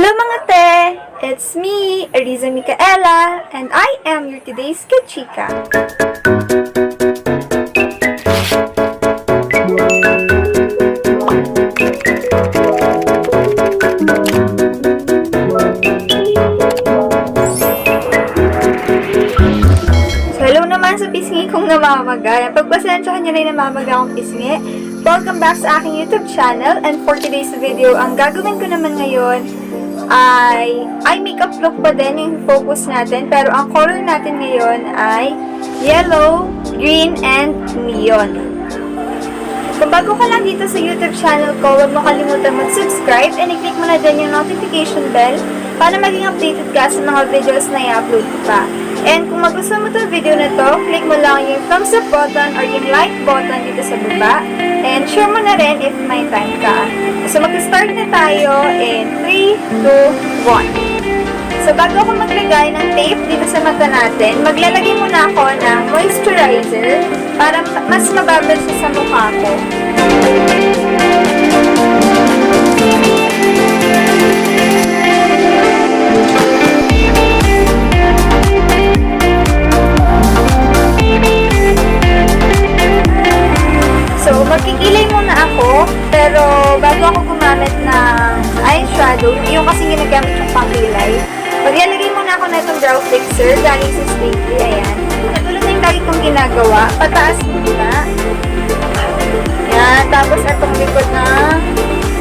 Hello mga te! It's me, Areeza Mikaella, and I am your today's kachika. So hello naman sa pisngi kong namamaga. Pagpasensyahan niyo na yung namamaga akong pisngi. Welcome back sa aking YouTube channel, and for today's video, ang gagawin ko naman ngayon ay makeup look pa din yung focus natin, pero ang color natin ngayon ay yellow, green, and neon. Kung bago ka lang dito sa YouTube channel ko, huwag mo kalimutan mag-subscribe and i-click mo na din yung notification bell para maging updated ka sa mga videos na i-upload ko pa. And kung magustuhan mo itong video na to, click mo lang yung thumbs up button or yung like button dito sa baba. And share mo na rin if may time ka. So mag-start na tayo in 3, 2, 1. So bago ako maglagay ng tape dito sa mata natin, maglalagay muna ako ng moisturizer para mas mababal siya sa mukha ko. So, magkikilay muna ako, pero bago ako gumamit ng eyeshadow, yung kasi ginagamit yung pangkilay, maglalagay muna ako na itong brow fixer galing sa Stately, ayan. Katulad na yung lagi kong ginagawa, pataas muna. Yan, tapos itong likod na,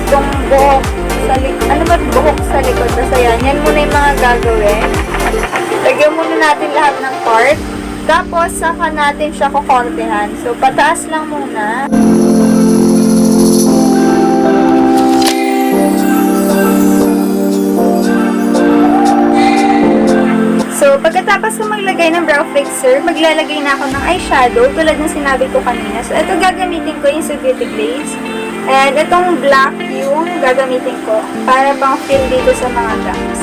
itong buhok sa likod, ano ba buhok sa likod? Tapos ayan, yan muna yung mga gagawin. Lagyan muna natin lahat ng part. Tapos, saka natin siya kukontehan. So, pataas lang muna. So, pagkatapos ko maglagay ng brow fixer, maglalagay na ako ng eyeshadow tulad ng sinabi ko kanina. So, ito gagamitin ko yung sa Beauty Glaze. And itong black yung gagamitin ko para pang fill dito sa mga gaps.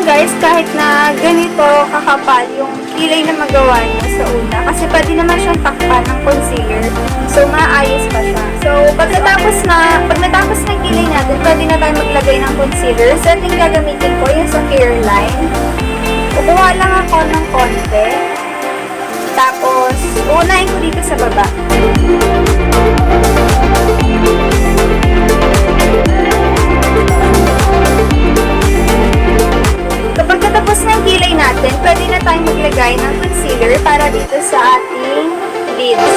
Guys, kahit na ganito kakapal yung kilay na magawa niyo sa una, kasi pwede naman siyang takpan ng concealer, so maayos pa siya. So, pag natapos ng kilay natin, pwede na tayo maglagay ng concealer. So, ito yung gagamitin ko, yung sa hairline. Kukuha lang ako ng konti. Tapos, uunahin ko dito sa baba. Kapag natapos ng kilay natin, pwede na tayong maglagay ng concealer para dito sa ating lids.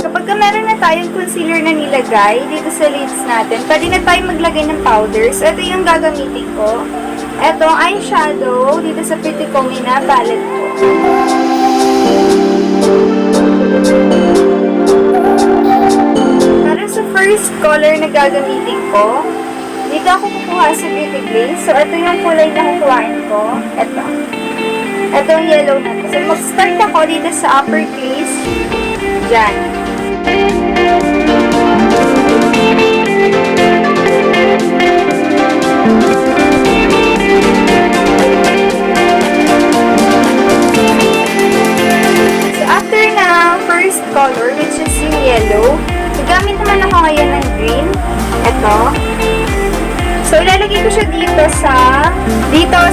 Kapag meron na tayong concealer na nilagay dito sa lids natin, pwede na tayong maglagay ng powder. So, ito yung gagamitin ko. Ito ang eyeshadow dito sa Pretty Comy na palette ko. Para sa first color na gagamitin ko, dito ako kukuha sa Beauty Glaze. So, ito yung kulay na kukuhain ko. Ito. Ito yung yellow na ito. So, mag-start ako dito sa upper crease. Diyan. Color, which is yung yellow. Gagamit naman ako ngayon ng green. Ito. So, ilalagay ko siya dito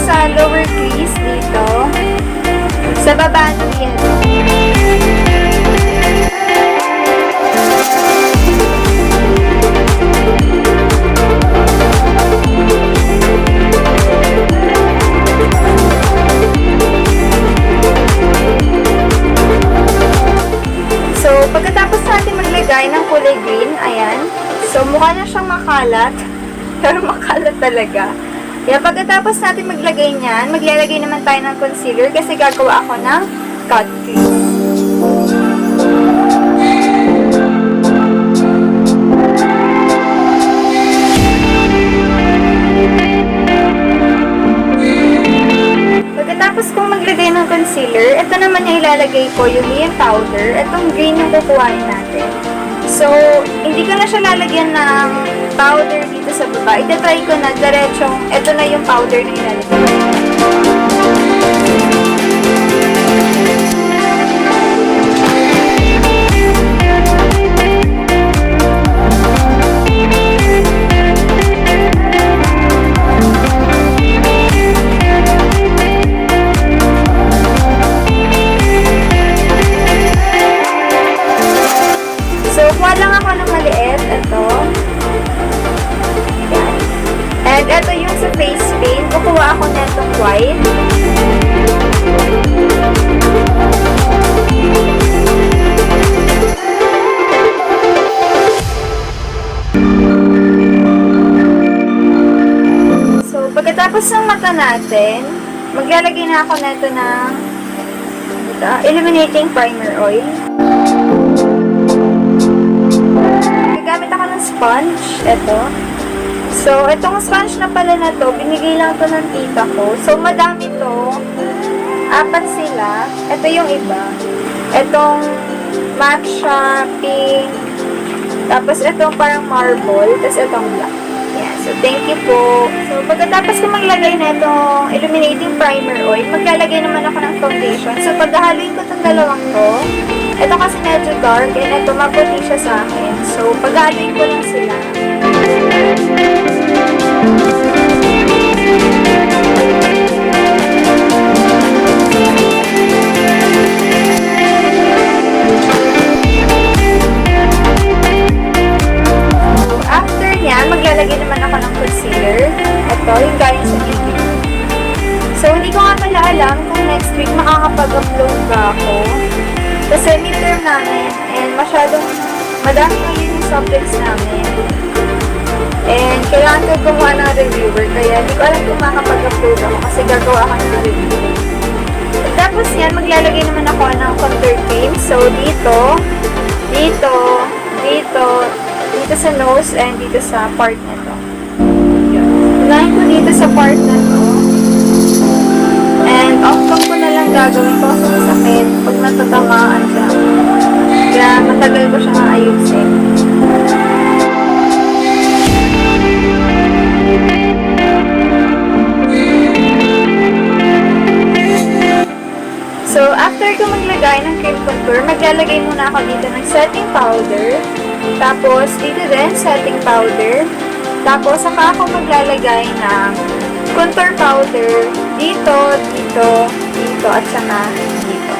sa lower crease, dito. Sa baba ng yellow. Pagkatapos natin maglagay ng kulay green, ayan. So, mukha na siyang makalat. Pero makalat talaga. Kaya pagkatapos natin maglagay niyan, maglalagay naman tayo ng concealer kasi gagawa ako ng cut crease. Pagkatapos pagkatapos kong maglagay ng concealer, ito naman yung ilalagay ko, yung Mia powder. Itong green yung kukuhain natin. So, hindi ko na siya lalagyan ng powder dito sa baba. Itatry ko na diretsong, ito na yung powder na ilalagay. Kuha lang ako ng maliit. Ito. Yan. And ito yung sa face paint. Kukuha ako netong white. So, pagkatapos ng mata natin, maglalagay na ako neto ng illuminating primer oil. Gamit ako ng sponge. Ito. So, itong sponge na pala na to, binigay lang to ng tita ko. So, madami to. 4 sila. Ito yung iba. Itong matcha, pink. Tapos, itong parang marble. Tapos, itong black. Yeah. So, thank you po. So, pagkatapos ko maglagay na itong illuminating primer oil, maglalagay naman ako ng foundation. So, paghahaluin ko itong dalawang to, ito kasi medyo dark, and ito maputi siya sa akin. So, pag-haluin ko lang sila. So, after yan, maglalagay naman ako ng concealer. Ito, yung gaya sa video. So, hindi ko nga pala alam kung next week makakapag-upload ba ako. Kasi midterm namin, and masyadong madami ngayon yung subjects namin. And kailangan ko gumawa ng reviewer, kaya hindi ko alam kung makakapag-upload ako kasi gagawa ako ng review. At tapos yan, maglalagay naman ako ng contour cream. So, dito, dito, dito, dito sa nose, and dito sa part na to. Unahin ko dito sa part na to. And off-cam ko na lang gagawin ko kasi masakit pag natatamaan siya. Kaya matagal ko siya ayusin. So, after ko maglagay ng cream contour, maglalagay muna ako dito ng setting powder. Tapos, dito din, setting powder. Tapos, saka ako maglalagay ng contour powder dito, dito, dito, at saka dito.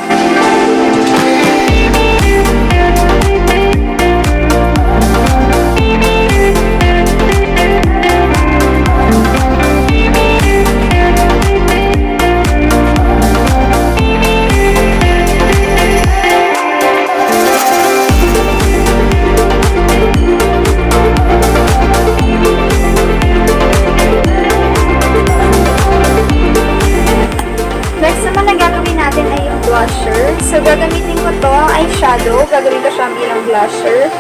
So, gagamitin ko to eyeshadow. Gagawin ko siya bilang blusher.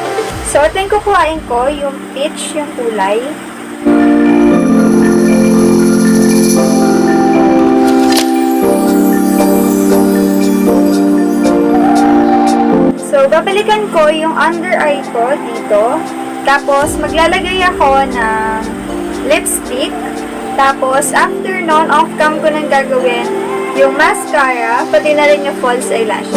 So, ito yung kukuhain ko, yung peach, yung kulay. So, babalikan ko yung under eye ko dito. Tapos, maglalagay ako ng lipstick. Tapos, after nun, off-cam ko nang gagawin yung mascara, pati na rin yung false eyelashes.